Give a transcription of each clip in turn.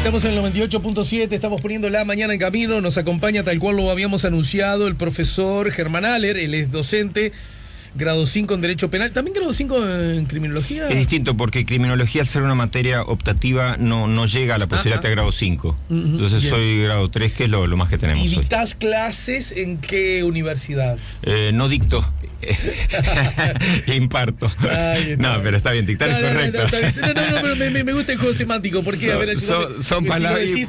Estamos en el 98.7, estamos poniendo la mañana en camino. Nos acompaña, tal cual lo habíamos anunciado, el profesor Germán Aller. Él es docente, grado 5 en Derecho Penal. ¿También grado 5 en Criminología? Es distinto, porque Criminología, al ser una materia optativa, no llega a la posibilidad de grado 5. Entonces bien. Soy grado 3, que es lo más que tenemos. ¿Y dictás clases en qué universidad? No dicto. Imparto. No, pero está bien, dictar es correcto. No, pero me gusta el juego semántico, porque a ver, son palabras. Si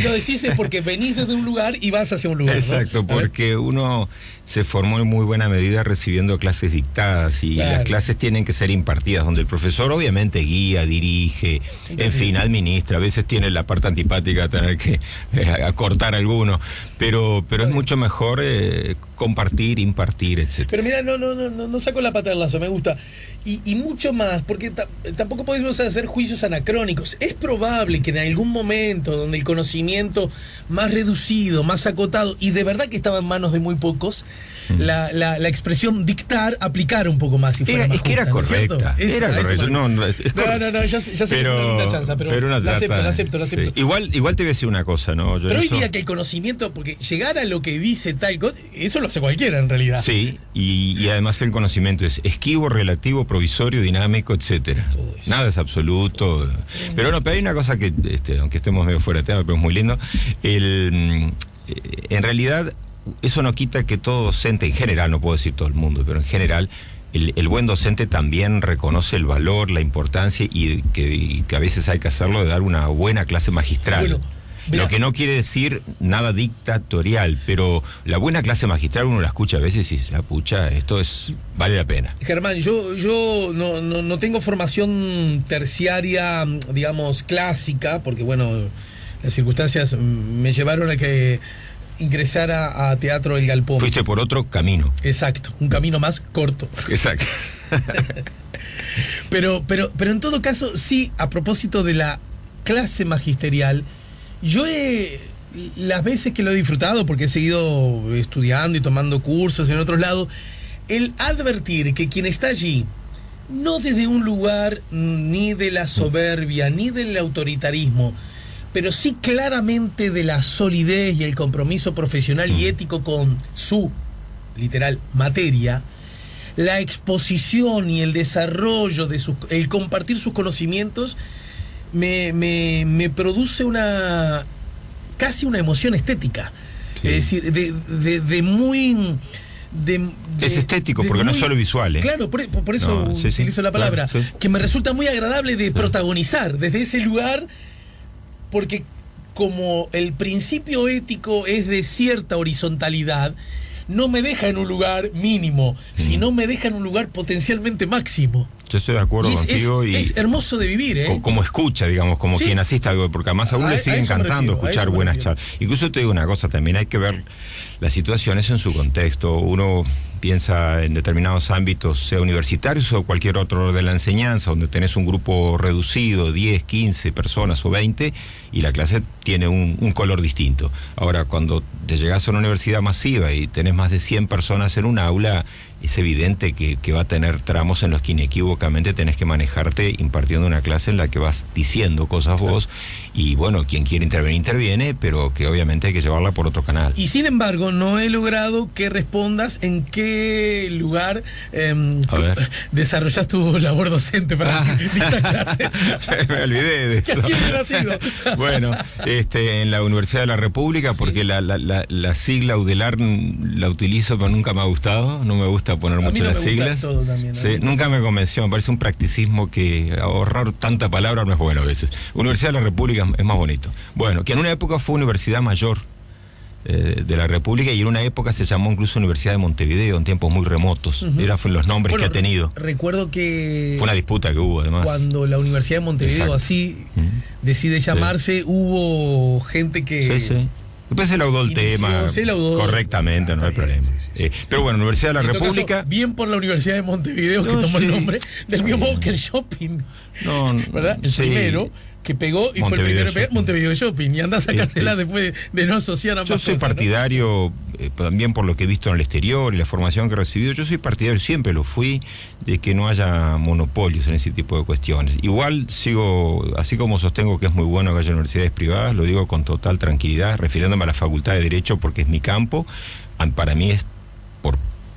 lo decís es porque venís desde un lugar y vas hacia un lugar. Exacto, ¿no? Porque uno se formó en muy buena medida recibiendo clases dictadas y las clases tienen que ser impartidas, donde el profesor obviamente guía, dirige, en fin, administra. A veces tiene la parte antipática de tener que acortar alguno, pero es mucho mejor compartir, impartir, etc. Pero mira, no saco la pata del lazo, me gusta. Y mucho más, porque tampoco podemos hacer juicios anacrónicos. Es probable que en algún momento donde el conocimiento más reducido, más acotado, y de verdad que estaba en manos de muy pocos, la expresión dictar aplicara un poco más. Si fuera más es que era correcta. Era correcta. Ya sé que fue una linda chanza, pero la acepto. Sí. Igual te voy a decir una cosa, ¿no? Pero hoy día que el conocimiento, porque llegar a lo que dice tal cosa, eso lo hace cualquiera en realidad. Sí, y además el conocimiento es esquivo, relativo, provisorio, dinámico, etcétera. Nada es absoluto. Pero hay una cosa que, aunque estemos medio fuera de tema, pero es muy lindo. En realidad, eso no quita que todo docente, en general, no puedo decir todo el mundo, pero en general, el buen docente también reconoce el valor, la importancia y que a veces hay que hacerlo de dar una buena clase magistral. Bueno, lo que no quiere decir nada dictatorial, pero la buena clase magistral uno la escucha a veces y la pucha, vale la pena. Germán, yo no tengo formación terciaria, digamos, clásica, porque bueno, las circunstancias me llevaron a que ingresara a Teatro El Galpón. Fuiste por otro camino. Exacto, un camino más corto. Exacto. pero en todo caso, sí, a propósito de la clase magisterial, yo las veces que lo he disfrutado, porque he seguido estudiando y tomando cursos en otros lados, el advertir que quien está allí, no desde un lugar ni de la soberbia, ni del autoritarismo, pero sí claramente de la solidez y el compromiso profesional y ético con su, literal, materia, la exposición y el desarrollo de el compartir sus conocimientos me produce casi una emoción estética. Sí. Es decir, es estético, porque no es solo visual. Claro, por eso utilizo la palabra, claro, que me resulta muy agradable de protagonizar desde ese lugar, porque como el principio ético es de cierta horizontalidad, no me deja en un lugar mínimo, sino me deja en un lugar potencialmente máximo. Yo estoy de acuerdo contigo. Es hermoso de vivir, ¿eh? Como escucha, digamos, como quien asiste a algo, porque además a uno le sigue encantando escuchar buenas charlas. Incluso te digo una cosa, también hay que ver las situaciones en su contexto. Uno piensa en determinados ámbitos, sea universitarios o cualquier otro de la enseñanza, donde tenés un grupo reducido, 10, 15 personas o 20, y la clase tiene un color distinto. Ahora, cuando te llegás a una universidad masiva y tenés más de 100 personas en un aula, es evidente que va a tener tramos en los que inequívocamente tenés que manejarte impartiendo una clase en la que vas diciendo cosas vos, y bueno, quien quiere intervenir, interviene, pero que obviamente hay que llevarla por otro canal. Y sin embargo, no he logrado que respondas en qué lugar desarrollas tu labor docente para dictar clases. Me olvidé de eso. Que así hubiera sido. Bueno, en la Universidad de la República, porque la sigla UDELAR la utilizo, pero nunca me ha gustado, no me gusta poner mucho las siglas. También, nunca me convenció, me parece un practicismo que ahorrar tanta palabra no es bueno a veces. Universidad de la República es más bonito. Bueno, que en una época fue Universidad Mayor de la República, y en una época se llamó incluso Universidad de Montevideo, en tiempos muy remotos. Fueron los nombres que ha tenido. Recuerdo que... Fue una disputa que hubo, además. Cuando la Universidad de Montevideo decide llamarse, hubo gente que... Sí. Después se laudó el tema correctamente, no hay problema. Pero bueno, Universidad de la República... Caso, bien por la Universidad de Montevideo que tomó el nombre, del mismo modo que el shopping. ¿Verdad? El primero que pegó y fue el primero que pegó, Montevideo Shopping, y andás a cancelar después de no asociar a más. Yo soy partidario, también por lo que he visto en el exterior y la formación que he recibido, yo soy partidario, siempre lo fui, de que no haya monopolios en ese tipo de cuestiones. Igual sigo, así como sostengo que es muy bueno que haya universidades privadas, lo digo con total tranquilidad, refiriéndome a la Facultad de Derecho porque es mi campo, para mí es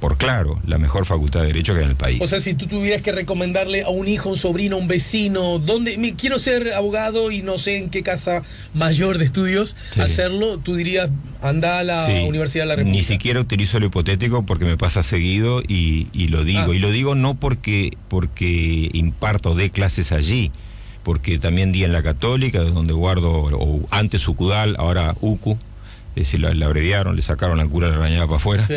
por claro, la mejor facultad de Derecho que hay en el país. O sea, si tú tuvieras que recomendarle a un hijo, un sobrino, un vecino, quiero ser abogado y no sé en qué casa mayor de estudios hacerlo, tú dirías, anda a la Universidad de la República. Ni siquiera utilizo lo hipotético porque me pasa seguido y lo digo. Y lo digo no porque imparto de clases allí, porque también di en la Católica, donde guardo, o antes UCUDAL, ahora UCU. Es decir, la abreviaron, le sacaron la cura de la rañada para afuera. Sí,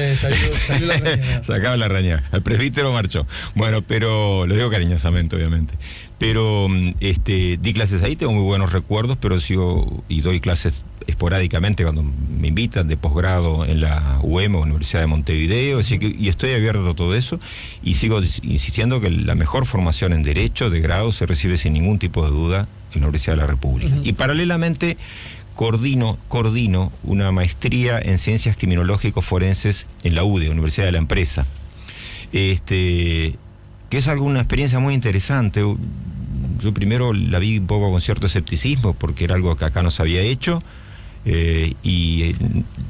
salió la rañada. Sacaba la rañada. El presbítero marchó. Bueno, pero lo digo cariñosamente, obviamente. Pero di clases ahí, tengo muy buenos recuerdos, pero sigo y doy clases esporádicamente cuando me invitan de posgrado en la UEM, Universidad de Montevideo, así que, y estoy abierto a todo eso, y sigo insistiendo que la mejor formación en Derecho de grado se recibe sin ningún tipo de duda en la Universidad de la República. Y paralelamente coordino una maestría en Ciencias Criminológicos Forenses en la UDE, Universidad de la Empresa, que es una experiencia muy interesante. Yo primero la vi un poco con cierto escepticismo, porque era algo que acá no se había hecho, y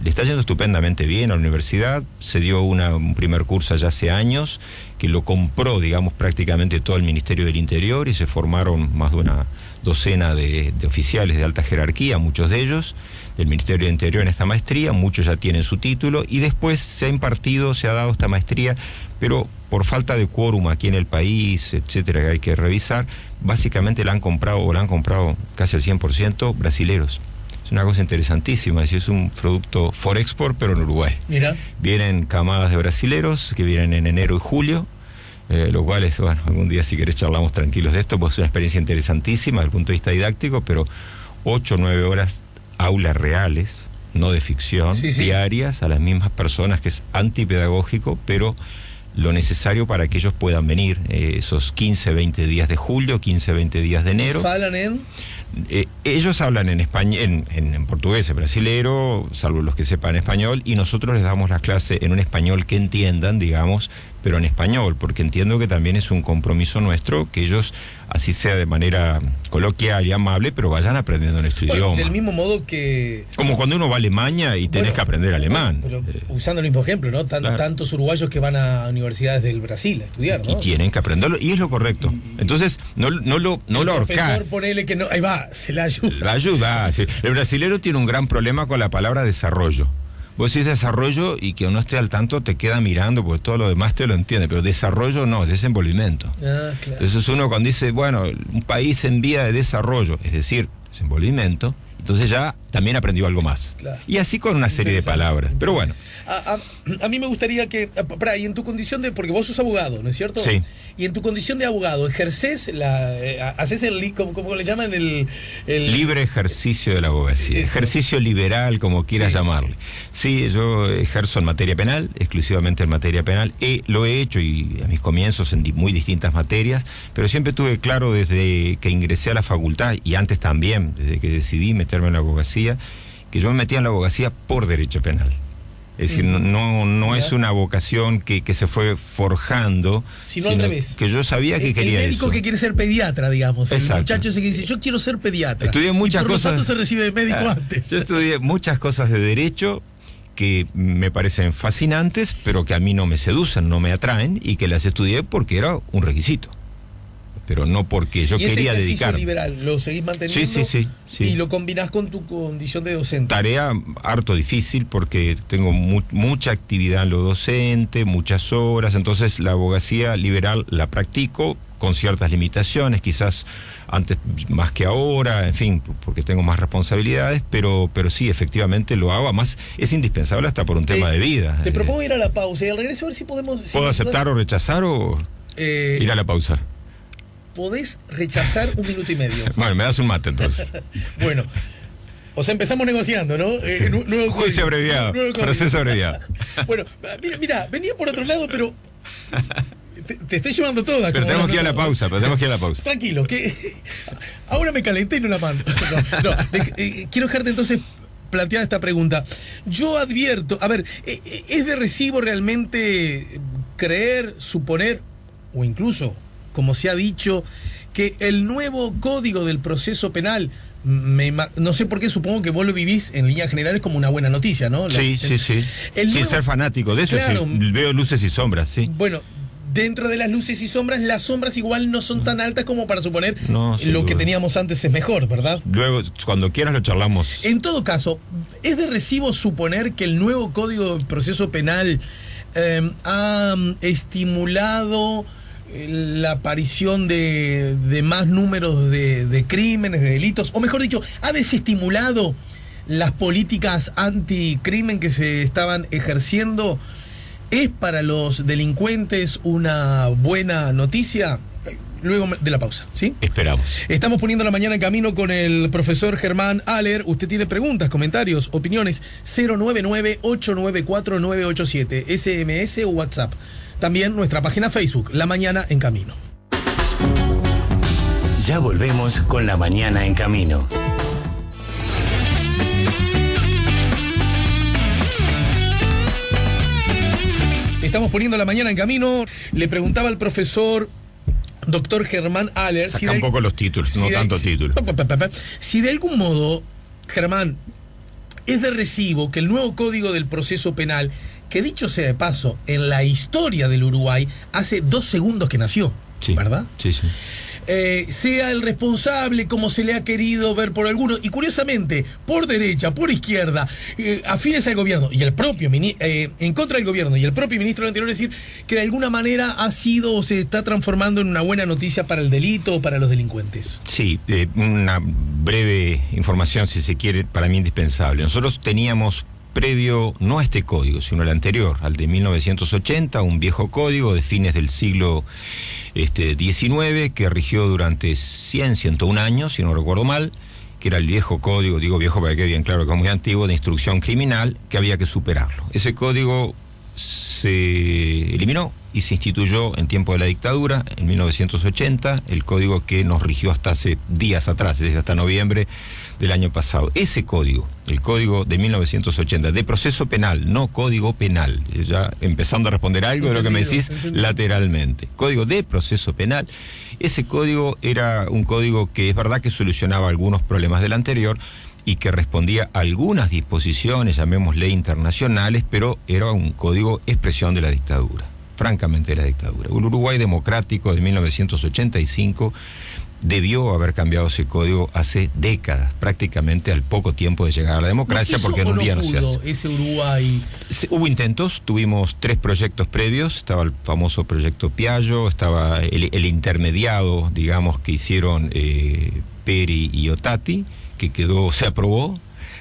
le está yendo estupendamente bien a la universidad. Se dio un primer curso ya hace años, que lo compró, digamos, prácticamente todo el Ministerio del Interior, y se formaron más de una docena de oficiales de alta jerarquía, muchos de ellos del Ministerio del Interior en esta maestría, muchos ya tienen su título, y después se ha dado esta maestría, pero por falta de quórum aquí en el país, etcétera, que hay que revisar, básicamente la han comprado casi al 100% brasileros. Es una cosa interesantísima, es un producto for export, pero en Uruguay. Mira. Vienen camadas de brasileros que vienen en enero y julio, lo cual es, bueno, algún día si querés charlamos tranquilos de esto, pues es una experiencia interesantísima desde el punto de vista didáctico, pero 8 o 9 horas aulas reales, no de ficción, diarias a las mismas personas, que es antipedagógico, pero lo necesario para que ellos puedan venir esos 15, 20 días de julio, 15, 20 días de enero. ¿Hablan en? Ellos hablan en español, en portugués, en brasilero, salvo los que sepan español, y nosotros les damos las clases en un español que entiendan, digamos, pero en español, porque entiendo que también es un compromiso nuestro que ellos, así sea de manera coloquial y amable, pero vayan aprendiendo nuestro idioma. Del mismo modo que... Como cuando uno va a Alemania y tenés que aprender alemán. Pero usando el mismo ejemplo, ¿no? Claro. Tantos uruguayos que van a universidades del Brasil a estudiar, ¿no? Y tienen que aprenderlo, y es lo correcto. Entonces, no lo ahorcás. El profesor, ponele que no... Ahí va, se la ayuda. La ayuda, sí. El brasilero tiene un gran problema con la palabra desarrollo. Vos decís desarrollo y que uno esté al tanto te queda mirando, porque todo lo demás te lo entiende, pero desarrollo no, es desenvolvimiento. Claro. Eso es uno cuando dice, bueno, un país en vía de desarrollo, es decir, desenvolvimiento, entonces ya también aprendió algo más. Claro. Y así con una serie de palabras, pero bueno. A mí me gustaría que, y en tu condición de, porque vos sos abogado, ¿no es cierto? Sí. Y en tu condición de abogado, ¿ejercés haces ¿cómo le llaman? El libre ejercicio de la abogacía, eso. Ejercicio liberal, como quieras llamarle. Sí, yo ejerzo en materia penal, exclusivamente en materia penal. Lo he hecho y a mis comienzos en muy distintas materias, pero siempre tuve claro desde que ingresé a la facultad, y antes también, desde que decidí meterme en la abogacía, que yo me metía en la abogacía por derecho penal. Es decir, no es una vocación que se fue forjando, sino al revés. Que yo sabía que quería eso. El médico que quiere ser pediatra, digamos. Exacto. El muchacho ese que dice, yo quiero ser pediatra. Estudié muchas cosas. Por lo tanto se recibe de médico antes. Yo estudié muchas cosas de derecho que me parecen fascinantes, pero que a mí no me seducen, no me atraen, y que las estudié porque era un requisito. Pero no porque yo quería dedicar. ¿Y ese ejercicio liberal lo seguís manteniendo? Sí. ¿Y lo combinás con tu condición de docente? Tarea harto difícil porque tengo mucha actividad en lo docente, muchas horas, entonces la abogacía liberal la practico con ciertas limitaciones, quizás antes más que ahora, en fin, porque tengo más responsabilidades, pero sí, efectivamente lo hago, además es indispensable hasta por un tema de vida. Te propongo ir a la pausa y al regreso a ver si podemos... ¿Puedo aceptar o rechazar o ir a la pausa? Podés rechazar 1 minuto y medio. Bueno, me das un mate entonces. Bueno, o sea, empezamos negociando, ¿no? Sí. Nuevo juicio abreviado, proceso abreviado. Bueno, mira, venía por otro lado, pero te estoy llevando toda. Pero tenemos que ir a la pausa, Tranquilo, que ahora me calenté y no la mando. Quiero dejarte entonces planteada esta pregunta. Yo advierto, a ver, ¿es de recibo realmente creer, suponer, o incluso, como se ha dicho, que el nuevo Código del Proceso Penal, no sé por qué, supongo que vos lo vivís en líneas generales como una buena noticia, ¿no? Sí. Sin ser fanático de eso, claro, sí, veo luces y sombras, sí. Bueno, dentro de las luces y sombras, las sombras igual no son tan altas como para suponer lo que teníamos antes es mejor, ¿verdad? Luego, cuando quieras lo charlamos. En todo caso, ¿es de recibo suponer que el nuevo Código del Proceso Penal ha estimulado la aparición de más números de crímenes, de delitos, o mejor dicho, ha desestimulado las políticas anticrimen que se estaban ejerciendo? ¿Es para los delincuentes una buena noticia? Luego de la pausa, ¿sí? Esperamos. Estamos poniendo la mañana en camino con el profesor Germán Haller. Usted tiene preguntas, comentarios, opiniones, 099-894-987, SMS o WhatsApp. También nuestra página Facebook, La Mañana en Camino. Ya volvemos con La Mañana en Camino. Estamos poniendo La Mañana en Camino. Le preguntaba al profesor doctor Germán Haller. Saca un poco los títulos, no tanto títulos. Si de algún modo, Germán, es de recibo que el nuevo Código del Proceso Penal, que dicho sea de paso, en la historia del Uruguay, hace 2 segundos que nació, sí, ¿verdad? Sí. Sea el responsable como se le ha querido ver por algunos, y curiosamente, por derecha, por izquierda, afines al gobierno, y el propio en contra del gobierno, y el propio ministro del Interior, decir que de alguna manera ha sido o se está transformando en una buena noticia para el delito o para los delincuentes. Sí, una breve información, si se quiere, para mí indispensable. Nosotros teníamos previo, no a este código, sino al anterior, al de 1980, un viejo código de fines del siglo XIX, que rigió durante 101 años, si no recuerdo mal, que era el viejo código, digo viejo para que quede bien claro que es muy antiguo, de instrucción criminal, que había que superarlo. Ese código se eliminó y se instituyó en tiempo de la dictadura, en 1980, el código que nos rigió hasta hace días atrás, desde hasta noviembre del año pasado. Ese código, el código de 1980, de proceso penal, no código penal, ya empezando a responder algo de lo que me decís lateralmente. Código de proceso penal, ese código era un código que es verdad que solucionaba algunos problemas del anterior y que respondía a algunas disposiciones, llamémosle internacionales, pero era un código expresión de la dictadura, francamente de la dictadura. El Uruguay democrático de 1985 debió haber cambiado ese código hace décadas, prácticamente al poco tiempo de llegar a la democracia, porque en un día no se hace. Ese Uruguay. Hubo intentos, tuvimos 3 proyectos previos, estaba el famoso proyecto Piaggio, estaba el intermediado, digamos, que hicieron Peri y Ottati, que se aprobó,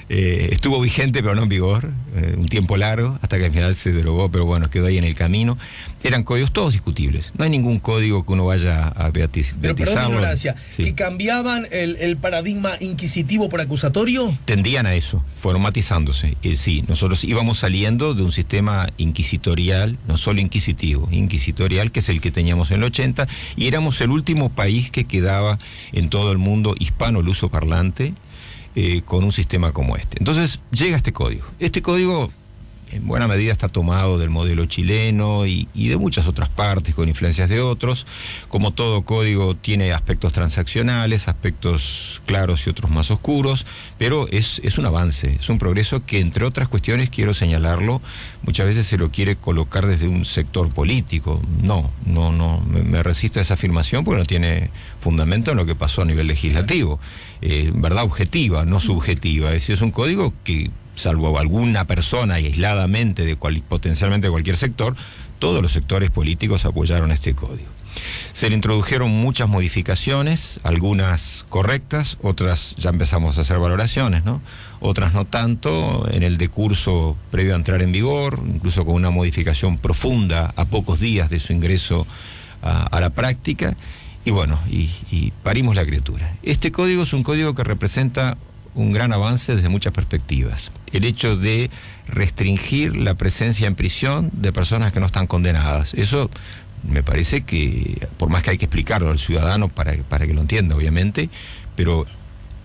estuvo vigente pero no en vigor, un tiempo largo, hasta que al final se derogó, pero bueno, quedó ahí en el camino. Eran códigos todos discutibles, no hay ningún código que uno vaya a beatizarlo. Pero perdón mi ignorancia, sí. ¿Que cambiaban el paradigma inquisitivo por acusatorio? Tendían a eso, fueron matizándose. Sí, nosotros íbamos saliendo de un sistema inquisitorial, no solo inquisitivo, inquisitorial, que es el que teníamos en el 80, y éramos el último país que quedaba en todo el mundo hispano, lusoparlante, con un sistema como este. Entonces llega este código. Este código en buena medida está tomado del modelo chileno y de muchas otras partes, con influencias de otros. Como todo código tiene aspectos transaccionales, aspectos claros y otros más oscuros, pero es un avance, es un progreso que, entre otras cuestiones, quiero señalarlo, muchas veces se lo quiere colocar desde un sector político. No, me resisto a esa afirmación porque no tiene fundamento en lo que pasó a nivel legislativo. Verdad objetiva, no subjetiva. Es decir, es un código que, salvo alguna persona aisladamente potencialmente de cualquier sector, todos los sectores políticos apoyaron este código. Se le introdujeron muchas modificaciones, algunas correctas, otras ya empezamos a hacer valoraciones, ¿no? Otras no tanto, en el decurso previo a entrar en vigor, incluso con una modificación profunda a pocos días de su ingreso a la práctica, y bueno, y parimos la criatura. Este código es un código que representa un gran avance desde muchas perspectivas. El hecho de restringir la presencia en prisión de personas que no están condenadas. Eso me parece que, por más que hay que explicarlo al ciudadano para que lo entienda, obviamente, pero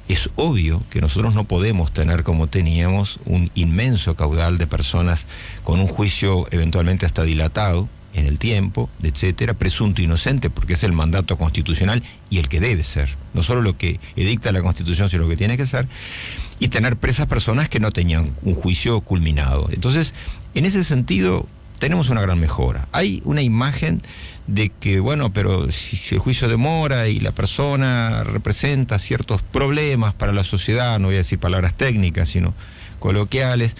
es obvio que nosotros no podemos tener, como teníamos, un inmenso caudal de personas con un juicio eventualmente hasta dilatado en el tiempo, etcétera, presunto inocente, porque es el mandato constitucional y el que debe ser, no solo lo que edicta la Constitución, sino lo que tiene que ser, y tener presas personas que no tenían un juicio culminado. Entonces, en ese sentido, tenemos una gran mejora. Hay una imagen de que, bueno, pero si el juicio demora y la persona representa ciertos problemas para la sociedad, no voy a decir palabras técnicas, sino coloquiales,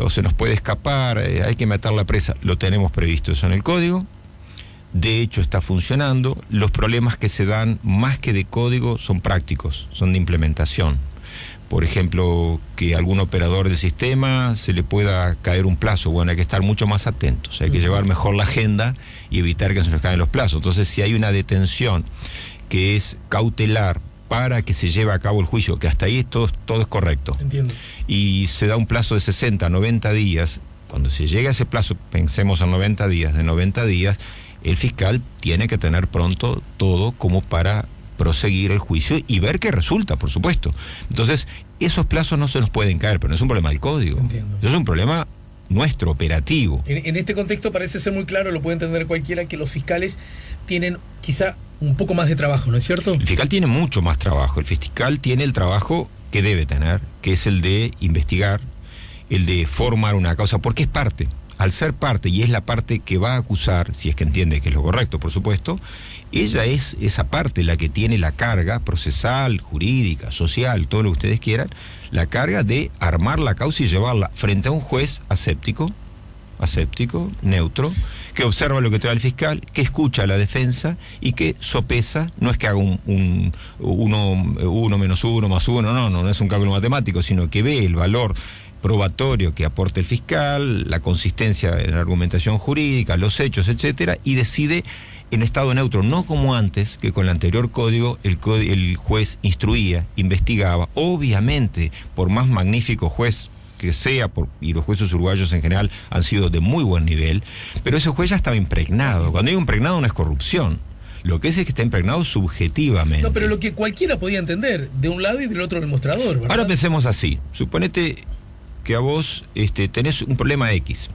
o se nos puede escapar, hay que meterla presa. Lo tenemos previsto eso en el código. De hecho, está funcionando. Los problemas que se dan, más que de código, son prácticos, son de implementación. Por ejemplo, que a algún operador del sistema se le pueda caer un plazo. Bueno, hay que estar mucho más atentos, hay que llevar mejor la agenda y evitar que se nos caigan los plazos. Entonces, si hay una detención que es cautelar para que se lleve a cabo el juicio, que hasta ahí todo es correcto. Entiendo. Y se da un plazo de 60, 90 días, cuando se llega a ese plazo, pensemos en 90 días, de 90 días, el fiscal tiene que tener pronto todo como para proseguir el juicio y ver qué resulta, por supuesto. Entonces, esos plazos no se nos pueden caer, pero no es un problema del código. Entiendo. Es un problema nuestro, operativo. En este contexto parece ser muy claro, lo puede entender cualquiera, que los fiscales tienen quizá un poco más de trabajo, ¿no es cierto? El fiscal tiene mucho más trabajo. El fiscal tiene el trabajo que debe tener, que es el de investigar, el de formar una causa, porque es parte. Al ser parte, y es la parte que va a acusar, si es que entiende que es lo correcto, por supuesto, ella es esa parte la que tiene la carga procesal, jurídica, social, todo lo que ustedes quieran, la carga de armar la causa y llevarla frente a un juez aséptico, neutro, que observa lo que trae el fiscal, que escucha a la defensa y que sopesa, no es que haga un 1 menos 1 más 1, no es un cálculo matemático, sino que ve el valor probatorio que aporta el fiscal, la consistencia en la argumentación jurídica, los hechos, etcétera, y decide en estado neutro, no como antes, que con el anterior código el juez instruía, investigaba. Obviamente, por más magnífico juez que sea, y los jueces uruguayos en general han sido de muy buen nivel, pero ese juez ya estaba impregnado. Cuando digo impregnado no es corrupción. Lo que es que está impregnado subjetivamente. No, pero lo que cualquiera podía entender, de un lado y del otro del mostrador, ¿verdad? Ahora pensemos así. Suponete que a vos tenés un problema X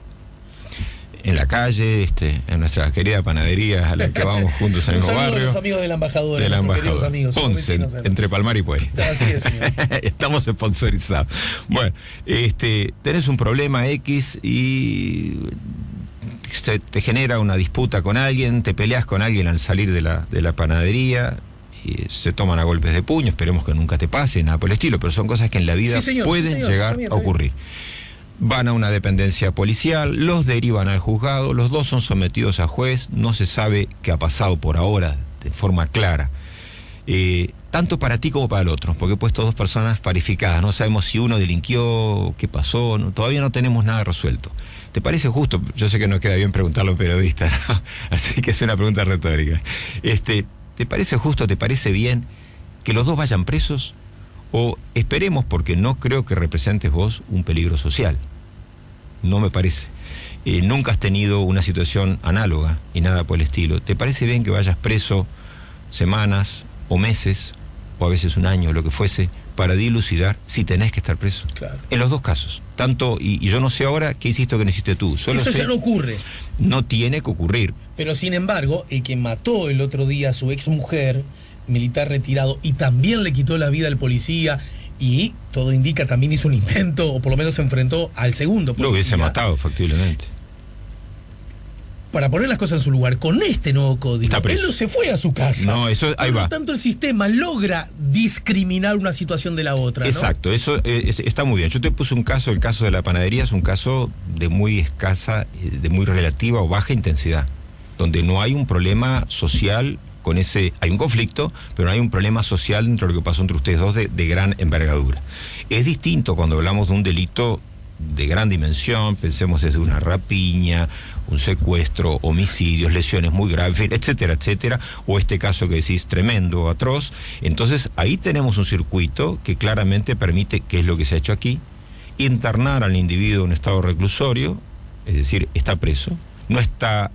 en la calle, en nuestra querida panadería a la que vamos juntos en el mismo barrio. Los amigos de la embajadora, de la embajadora. Amigos, Ponce, entre Palmar y Puey. Así es, señor. Estamos sponsorizados. Bueno, tenés un problema X y se te genera una disputa con alguien, te peleas con alguien al salir de la panadería, y se toman a golpes de puño, esperemos que nunca te pase, nada por el estilo, pero son cosas que en la vida pueden llegar a ocurrir. Van a una dependencia policial, los derivan al juzgado, los dos son sometidos a juez, no se sabe qué ha pasado por ahora de forma clara, tanto para ti como para el otro, porque he puesto dos personas parificadas, no sabemos si uno delinquió, qué pasó, todavía no tenemos nada resuelto. ¿Te parece justo? Yo sé que no queda bien preguntarlo a un periodista, ¿no? Así que es una pregunta retórica. ¿Te parece justo, te parece bien que los dos vayan presos? O esperemos, porque no creo que representes vos un peligro social. No me parece. Nunca has tenido una situación análoga y nada por el estilo. ¿Te parece bien que vayas preso semanas o meses, o a veces un año, lo que fuese, para dilucidar si tenés que estar preso? Claro. En los dos casos. Tanto, y yo no sé ahora qué hiciste o qué no hiciste tú. Solo eso sé, ya no ocurre. No tiene que ocurrir. Pero sin embargo, el que mató el otro día a su ex mujer, militar retirado, y también le quitó la vida al policía, y todo indica también hizo un intento, o por lo menos se enfrentó al segundo policía. Lo hubiese matado, factiblemente. Para poner las cosas en su lugar, con este nuevo código, él no se fue a su casa. No, eso ahí va. Por lo tanto, el sistema logra discriminar una situación de la otra, ¿no? Exacto, eso está muy bien. Yo te puse un caso, el caso de la panadería es un caso de muy escasa, de muy relativa o baja intensidad, donde no hay un problema social con ese, hay un conflicto, pero no hay un problema social dentro de lo que pasó entre ustedes dos de gran envergadura. Es distinto cuando hablamos de un delito de gran dimensión, pensemos desde una rapiña, un secuestro, homicidios, lesiones muy graves, etcétera, etcétera, o este caso que decís tremendo, atroz. Entonces ahí tenemos un circuito que claramente permite, que es lo que se ha hecho aquí, internar al individuo en estado reclusorio, es decir, está preso, no está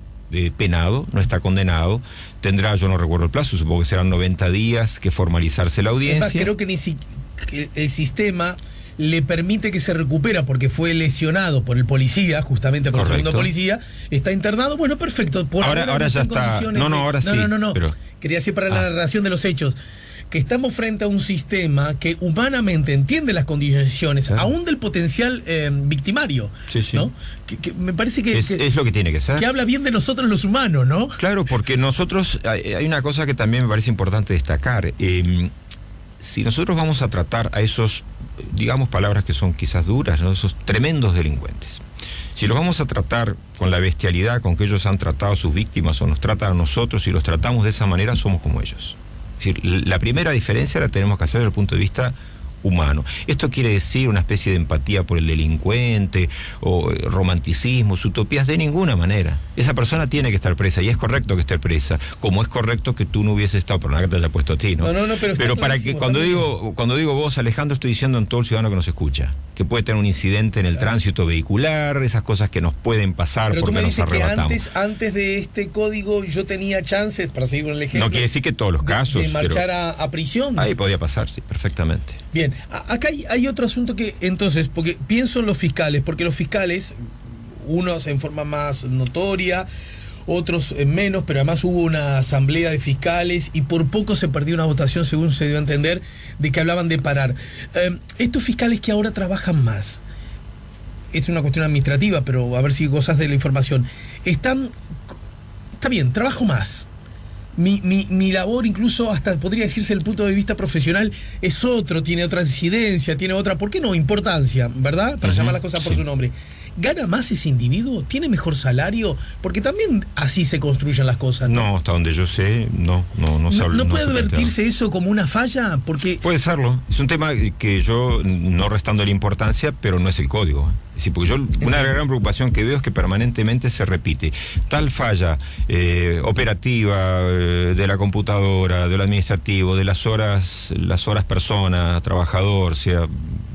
penado, no está condenado, tendrá, yo no recuerdo el plazo, supongo que serán 90 días que formalizarse la audiencia. Además, creo que el sistema le permite que se recupera porque fue lesionado por el policía, justamente por el segundo policía, está internado, bueno, perfecto. Por ahora ya está. No, ahora sí. No. Pero... Quería decir para la narración de los hechos, que estamos frente a un sistema que humanamente entiende las condiciones, aún del potencial victimario, ¿no? Que me parece que es lo que tiene que ser. Que habla bien de nosotros los humanos, ¿no? Claro, porque nosotros, hay una cosa que también me parece importante destacar. Si nosotros vamos a tratar a esos, digamos palabras que son quizás duras, ¿no? Esos tremendos delincuentes, si los vamos a tratar con la bestialidad con que ellos han tratado a sus víctimas o nos tratan a nosotros, si los tratamos de esa manera, somos como ellos. Es decir, la primera diferencia la tenemos que hacer desde el punto de vista humano. Esto quiere decir una especie de empatía por el delincuente o romanticismos, utopías, de ninguna manera. Esa persona tiene que estar presa y es correcto que esté presa, como es correcto que tú no hubieses estado, pero nada que te haya puesto a ti, ¿no? Pero para que cuando digo vos, Alejandro, estoy diciendo en todo el ciudadano que nos escucha, que puede tener un incidente en el tránsito vehicular, esas cosas que nos pueden pasar pero porque nos arrebatamos. Que antes de este código yo tenía chances, para seguir con el ejemplo, no quiere decir que todos los casos, de marchar a prisión. Ahí podía pasar, sí, perfectamente. Bien, acá hay otro asunto que, entonces, porque pienso en los fiscales, porque los fiscales, unos en forma más notoria, otros en menos, pero además hubo una asamblea de fiscales y por poco se perdió una votación, según se dio a entender, de que hablaban de parar. Estos fiscales que ahora trabajan más, es una cuestión administrativa, pero a ver si gozas de la información, está bien, trabajo más. Mi labor, incluso hasta podría decirse desde el punto de vista profesional, es otro, tiene otra incidencia, tiene otra, ¿por qué no? Importancia, ¿verdad? Para llamar las cosas por su nombre. ¿Gana más ese individuo? ¿Tiene mejor salario? Porque también así se construyen las cosas, ¿no? No, hasta donde yo sé, no puede advertirse eso como una falla, porque... Puede serlo. Es un tema que yo, no restando la importancia, pero no es el código. Es decir, porque una gran preocupación que veo es que permanentemente se repite. Tal falla operativa de la computadora, de lo administrativo, de las horas persona, trabajador, sea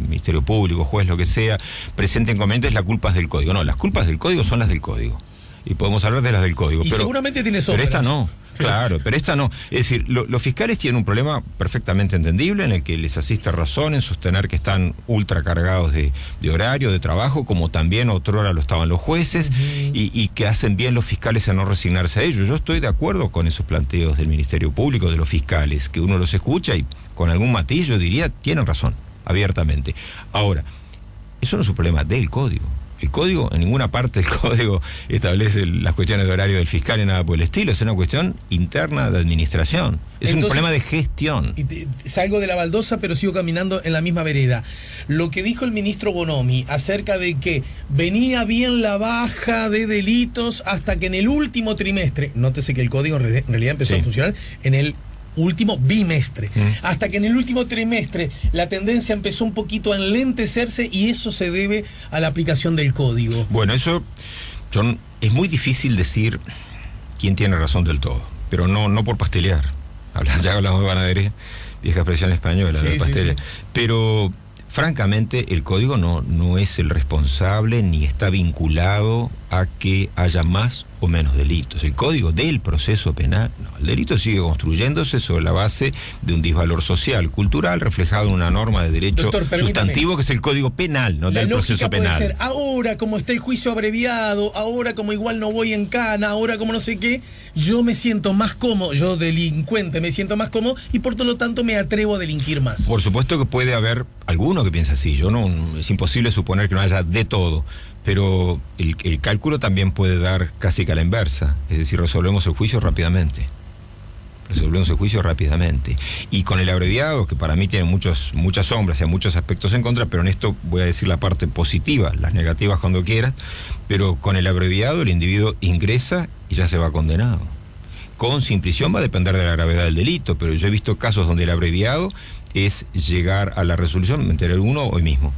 Ministerio Público, juez, lo que sea, presenta inconvenientes, la culpa es del código. No, las culpas del código son las del código. Y podemos hablar de las del código. Y seguramente tiene sobras. Pero esta no. Claro, pero esta no. Es decir, los fiscales tienen un problema perfectamente entendible en el que les asiste razón en sostener que están ultra cargados de horario, de trabajo, como también otrora lo estaban los jueces, y que hacen bien los fiscales en no resignarse a ello. Yo estoy de acuerdo con esos planteos del Ministerio Público, de los fiscales, que uno los escucha y con algún matiz yo diría, tienen razón, abiertamente. Ahora, eso no es un problema del código. El código, en ninguna parte del código establece las cuestiones de horario del fiscal y nada por el estilo, es una cuestión interna de administración, es un problema de gestión. Salgo de la baldosa, pero sigo caminando en la misma vereda. Lo que dijo el ministro Bonomi acerca de que venía bien la baja de delitos hasta que en el último trimestre, nótese que el código en realidad empezó a funcionar en el último bimestre, hasta que en el último trimestre la tendencia empezó un poquito a enlentecerse y eso se debe a la aplicación del código. Bueno, eso, John, es muy difícil decir quién tiene razón del todo, pero no por pastelear. Ya hablamos de panadería, vieja expresión española, de pastelería. Sí. Pero francamente el código no es el responsable ni está vinculado a que haya más o menos delitos. El código del proceso penal, no, el delito sigue construyéndose sobre la base de un disvalor social, cultural, reflejado en una norma de derecho sustantivo que es el código penal, no del proceso penal. Puede ser, ahora como está el juicio abreviado, ahora como igual no voy en cana, ahora como no sé qué, yo me siento más cómodo, yo delincuente me siento más cómodo y por todo lo tanto me atrevo a delinquir más. Por supuesto que puede haber alguno que piensa así, es imposible suponer que no haya de todo. Pero el cálculo también puede dar casi que a la inversa, es decir, resolvemos el juicio rápidamente. Y con el abreviado, que para mí tiene muchas sombras y hay muchos aspectos en contra, pero en esto voy a decir la parte positiva, las negativas cuando quieras, pero con el abreviado el individuo ingresa y ya se va condenado. Con sin prisión va a depender de la gravedad del delito, pero yo he visto casos donde el abreviado es llegar a la resolución, me enteré uno hoy mismo,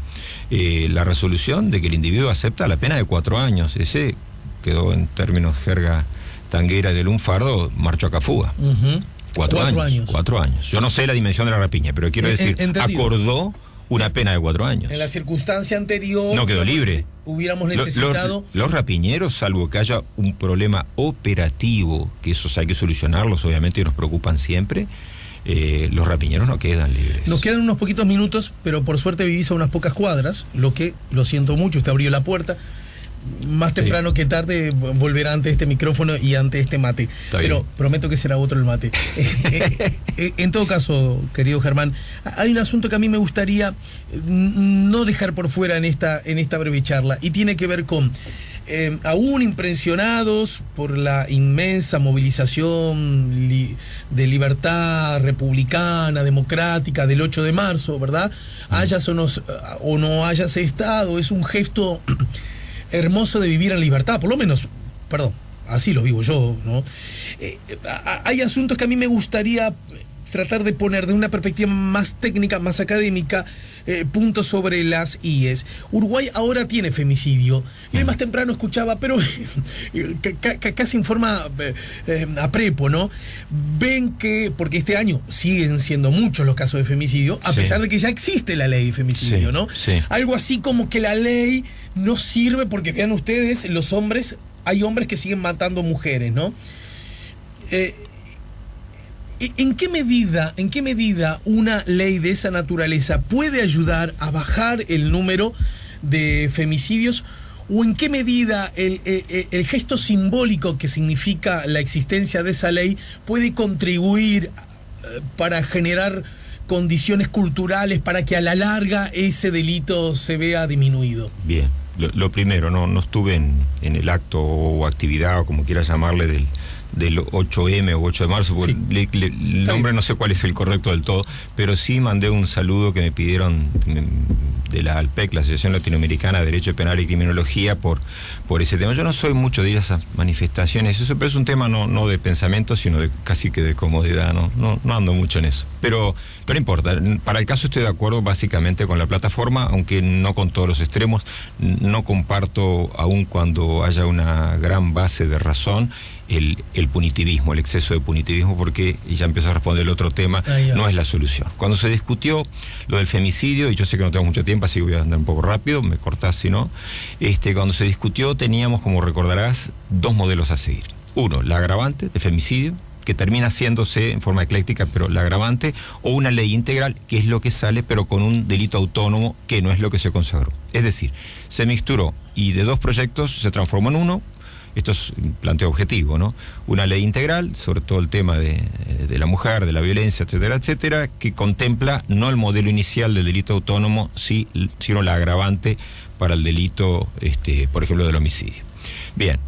la resolución de que el individuo acepta la pena de 4 años. Ese quedó en términos jerga tanguera de lunfardo, marchó a Cafuga. 4 años. 4 años. Yo no sé la dimensión de la rapiña, pero quiero decir, acordó una pena de 4 años. En la circunstancia anterior no quedó libre. Hubiéramos necesitado... Los rapiñeros, salvo que haya un problema operativo, que esos hay que solucionarlos, obviamente, y nos preocupan siempre, los rapiñeros no quedan libres. Nos quedan unos poquitos minutos, pero por suerte vivís a unas pocas cuadras, lo que, lo siento mucho, usted abrió la puerta. Más temprano que tarde volverá ante este micrófono y ante este mate. Pero prometo que será otro el mate. En todo caso, querido Germán, hay un asunto que a mí me gustaría no dejar por fuera en esta breve charla, y tiene que ver con aún impresionados por la inmensa movilización de libertad republicana, democrática del 8 de marzo, ¿verdad? Hayas o no hayas estado, es un gesto hermoso de vivir en libertad, por lo menos, perdón, así lo vivo yo, ¿no? Hay asuntos que a mí me gustaría tratar de poner de una perspectiva más técnica, más académica, puntos sobre las IES. Uruguay ahora tiene femicidio. Y hoy más temprano escuchaba, pero casi en forma a prepo, ¿no? Ven que, porque este año siguen siendo muchos los casos de femicidio, a pesar de que ya existe la ley de femicidio, ¿no? Algo así como que la ley no sirve porque, vean ustedes, los hombres, hay hombres que siguen matando mujeres, ¿no? ¿En qué medida una ley de esa naturaleza puede ayudar a bajar el número de femicidios? ¿O en qué medida el gesto simbólico que significa la existencia de esa ley puede contribuir para generar condiciones culturales para que a la larga ese delito se vea disminuido? Bien, lo primero, no estuve en el acto o actividad, o como quieras llamarle, del 8M o 8 de marzo, porque el nombre no sé cuál es el correcto del todo, pero sí mandé un saludo que me pidieron de la ALPEC, la Asociación Latinoamericana de Derecho Penal y Criminología, por ese tema. Yo no soy mucho de esas manifestaciones, eso, pero es un tema no de pensamiento, sino casi que de comodidad, no ando mucho en eso. Pero no importa, para el caso estoy de acuerdo básicamente con la plataforma, aunque no con todos los extremos. No comparto, aun cuando haya una gran base de razón, el punitivismo, el exceso de punitivismo, porque, y ya empezó a responder el otro tema, no es la solución. Cuando se discutió lo del femicidio, y yo sé que no tengo mucho tiempo, así que voy a andar un poco rápido, me cortás si no, cuando se discutió teníamos, como recordarás, dos modelos a seguir. Uno, la agravante de femicidio, que termina haciéndose en forma ecléctica, pero la agravante, o una ley integral, que es lo que sale, pero con un delito autónomo, que no es lo que se consagró. Es decir, se mixturó, y de dos proyectos se transformó en uno. Esto es un planteo objetivo, ¿no? Una ley integral sobre todo el tema de la mujer, de la violencia, etcétera, etcétera, que contempla no el modelo inicial del delito autónomo, sino la agravante para el delito, por ejemplo, del homicidio. Bien,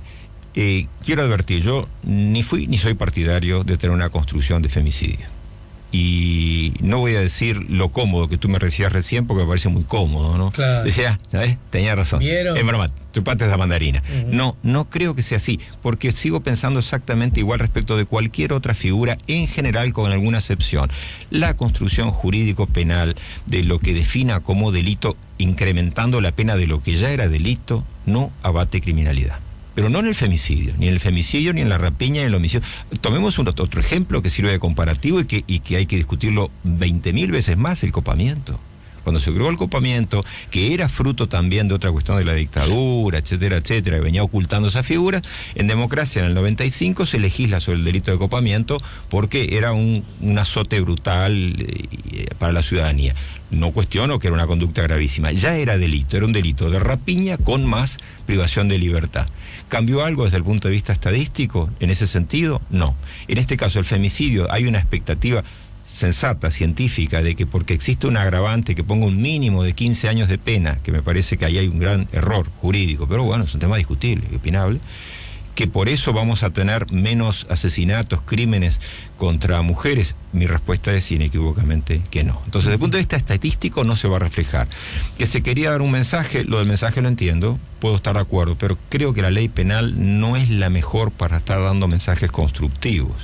quiero advertir, yo ni fui ni soy partidario de tener una construcción de femicidio. Y no voy a decir lo cómodo que tú me decías recién, porque me parece muy cómodo, ¿no? Claro. Decía, ¿sabes? Tenía razón. ¿Vieron? Es broma, chupate esa mandarina. No creo que sea así, porque sigo pensando exactamente igual respecto de cualquier otra figura, en general, con alguna excepción. La construcción jurídico-penal de lo que defina como delito, incrementando la pena de lo que ya era delito, no abate criminalidad. Pero no en el femicidio, ni en la rapiña, ni en el homicidio. Tomemos otro ejemplo que sirve de comparativo y que hay que discutirlo 20.000 veces más: el copamiento. Cuando se creó el copamiento, que era fruto también de otra cuestión de la dictadura, etcétera, etcétera, que venía ocultando esas figuras, en democracia en el 95 se legisla sobre el delito de copamiento porque era un azote brutal para la ciudadanía. No cuestiono que era una conducta gravísima, ya era delito, era un delito de rapiña con más privación de libertad. ¿Cambió algo desde el punto de vista estadístico en ese sentido? No. En este caso, el femicidio, hay una expectativa sensata, científica, de que porque existe un agravante que ponga un mínimo de 15 años de pena, que me parece que ahí hay un gran error jurídico, pero bueno, es un tema discutible y opinable, que por eso vamos a tener menos asesinatos, crímenes contra mujeres. Mi respuesta es inequívocamente que no. Entonces, desde el punto de vista estadístico no se va a reflejar. Que se quería dar un mensaje, lo del mensaje lo entiendo, puedo estar de acuerdo, pero creo que la ley penal no es la mejor para estar dando mensajes constructivos.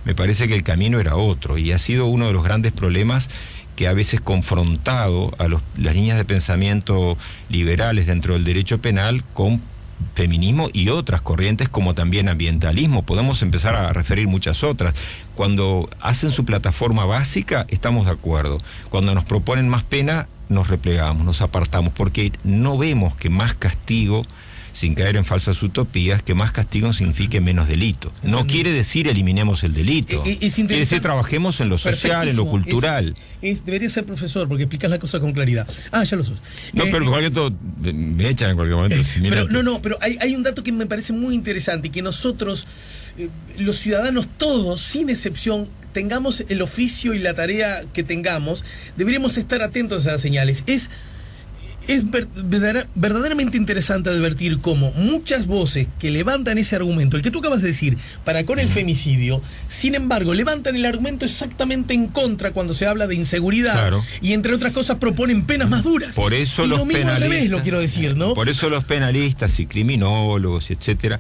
Me parece que el camino era otro, y ha sido uno de los grandes problemas que ha veces confrontado a las líneas de pensamiento liberales dentro del derecho penal con feminismo y otras corrientes, como también ambientalismo. Podemos empezar a referir muchas otras. Cuando hacen su plataforma básica, estamos de acuerdo. Cuando nos proponen más pena, nos replegamos, nos apartamos, porque no vemos que más castigo sin caer en falsas utopías, que más castigo signifique menos delito. No quiere decir eliminemos el delito. Quiere decir trabajemos en lo social, en lo cultural. Debería ser profesor, porque explicas la cosa con claridad. Ya lo sos. No, pero me echan en cualquier momento. Pero hay un dato que me parece muy interesante, y que nosotros, los ciudadanos todos, sin excepción, tengamos el oficio y la tarea que tengamos, deberíamos estar atentos a las señales. Es verdaderamente interesante advertir cómo muchas voces que levantan ese argumento, el que tú acabas de decir, para con el femicidio, sin embargo, levantan el argumento exactamente en contra cuando se habla de inseguridad, claro, y entre otras cosas proponen penas más duras. Por eso y los lo mismo al revés, lo quiero decir, ¿no? Por eso los penalistas y criminólogos, etcétera,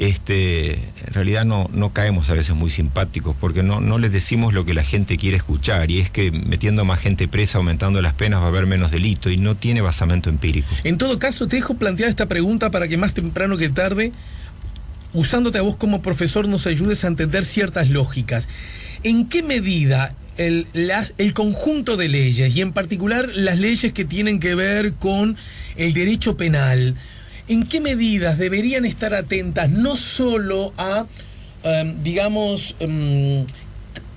en realidad no caemos a veces muy simpáticos, porque no les decimos lo que la gente quiere escuchar, y es que metiendo más gente presa, aumentando las penas, va a haber menos delito, y no tiene basamento empírico. En todo caso, te dejo plantear esta pregunta para que más temprano que tarde, usándote a vos como profesor, nos ayudes a entender ciertas lógicas. ¿En qué medida el conjunto de leyes, y en particular las leyes que tienen que ver con el derecho penal, en qué medidas deberían estar atentas no solo a,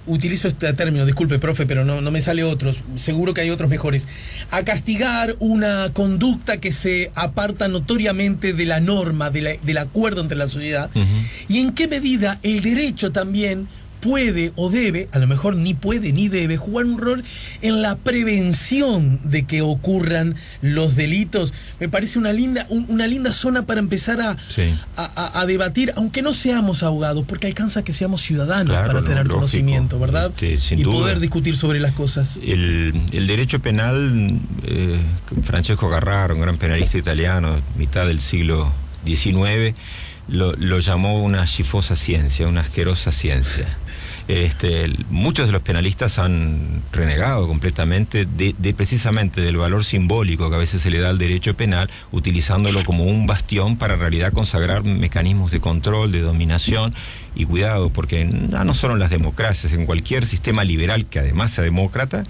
utilizo este término, disculpe, profe, pero no me sale otros, seguro que hay otros mejores, a castigar una conducta que se aparta notoriamente de la norma, del acuerdo entre la sociedad, y en qué medida el derecho también puede o debe, a lo mejor ni puede ni debe, jugar un rol en la prevención de que ocurran los delitos? Me parece una linda zona para empezar a debatir, aunque no seamos abogados, porque alcanza que seamos ciudadanos, claro, para tener conocimiento, ¿verdad? Sin y duda, poder discutir sobre las cosas. El derecho penal, Francesco Carrara, un gran penalista italiano, mitad del siglo XIX, lo llamó una schifosa ciencia, una asquerosa ciencia. Muchos de los penalistas han renegado completamente de precisamente del valor simbólico que a veces se le da al derecho penal, utilizándolo como un bastión para en realidad consagrar mecanismos de control, de dominación. Y cuidado, porque no solo en las democracias, en cualquier sistema liberal que además sea demócrata,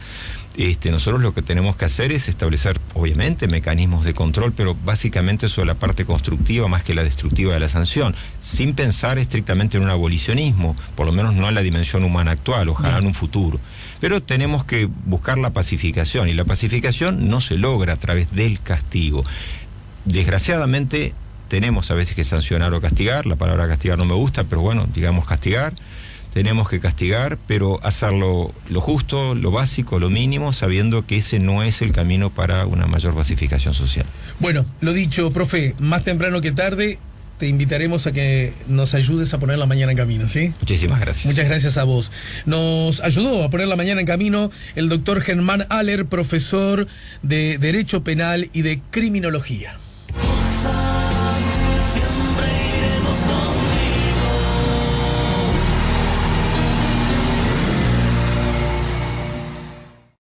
nosotros lo que tenemos que hacer es establecer, obviamente, mecanismos de control, pero básicamente sobre la parte constructiva más que la destructiva de la sanción, sin pensar estrictamente en un abolicionismo, por lo menos no en la dimensión humana actual, ojalá en un futuro. Pero tenemos que buscar la pacificación, y la pacificación no se logra a través del castigo. Desgraciadamente, tenemos a veces que sancionar o castigar, la palabra castigar no me gusta, pero bueno, digamos castigar. Tenemos que castigar, pero hacerlo lo justo, lo básico, lo mínimo, sabiendo que ese no es el camino para una mayor pacificación social. Bueno, lo dicho, profe, más temprano que tarde te invitaremos a que nos ayudes a poner la mañana en camino, ¿sí? Muchísimas gracias. Muchas gracias a vos. Nos ayudó a poner la mañana en camino el doctor Germán Haller, profesor de Derecho Penal y de Criminología.